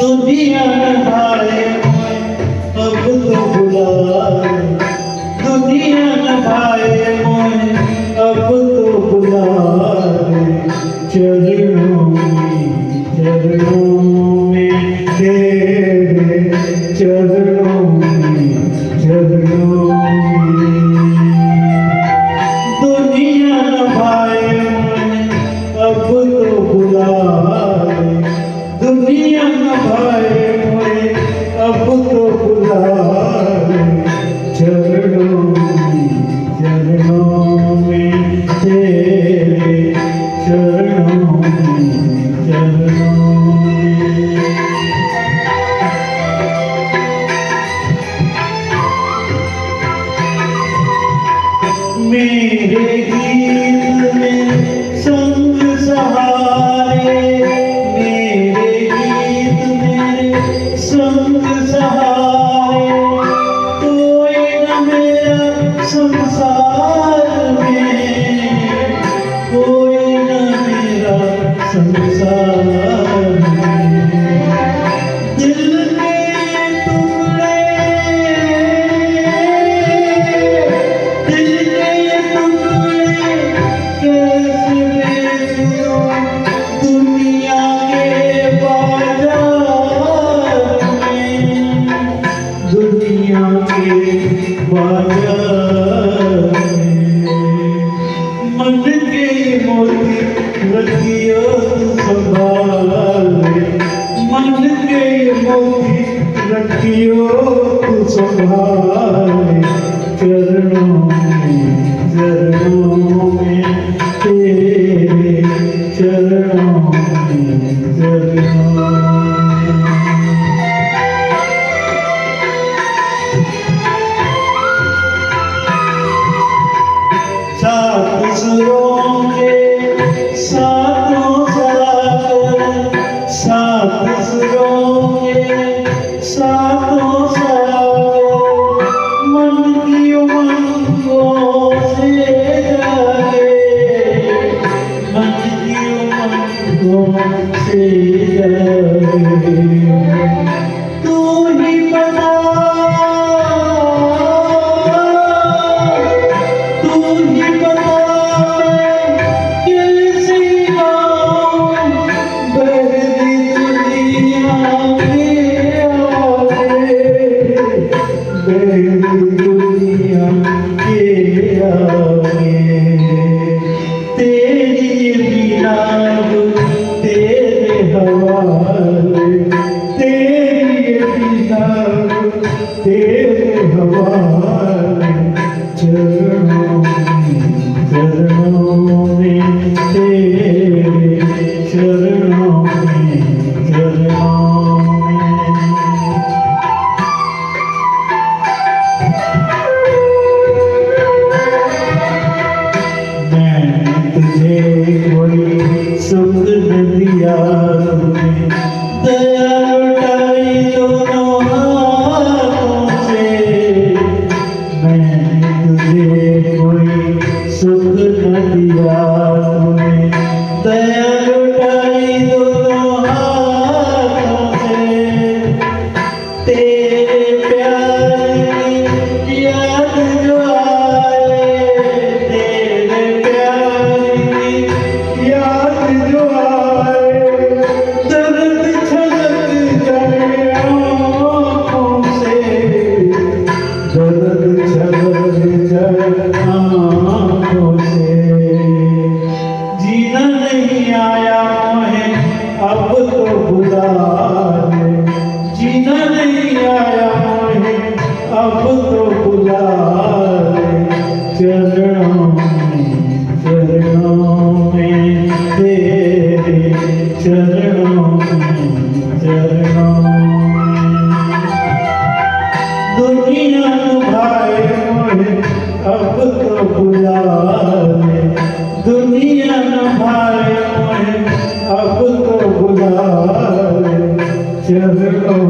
दुनिया नभाए अब तो बुला, दुनिया नभाए अब तो बुला, चरणों में तेरे चरणों में दुनिया नभाए अब तो बुला, दुनिया नभाए अब तो बुला, चरणों में तेरे चरणों मेरे गीत में संग सहारे, मेरे गीत में संग सहारे, कोई न मेरा संसार में, कोई न मेरा संसार में, दिल के टुकड़े, दिल के टुकड़े कैसे बेचूं दुनिया के बाजार में, दुनिया के बाजार में, मन के मोती रखियो तू संभाल, मन के मोती रखियो तू संभाल, चरणों में तेरे चरणों सात सुरों के सातों सागर, सात सुरों के सातों सागर, मन की उमंगों से जागे, मन की उमंगों से जागे, तू ही बता, तू ही बता कैसे गाऊं बहती दुनिया के आगे, बहती दुनिया के आगे, तेरी बिना तेरे हवाले, तेरी बुला ले, जीना नहीं आया मुझे अब तो बुला ले, चरणों में तेरे चरणों दुनिया भाई मुझे अब तो बुला ले, दुनिया भाई मुझे अब तो बुला ले, चरणों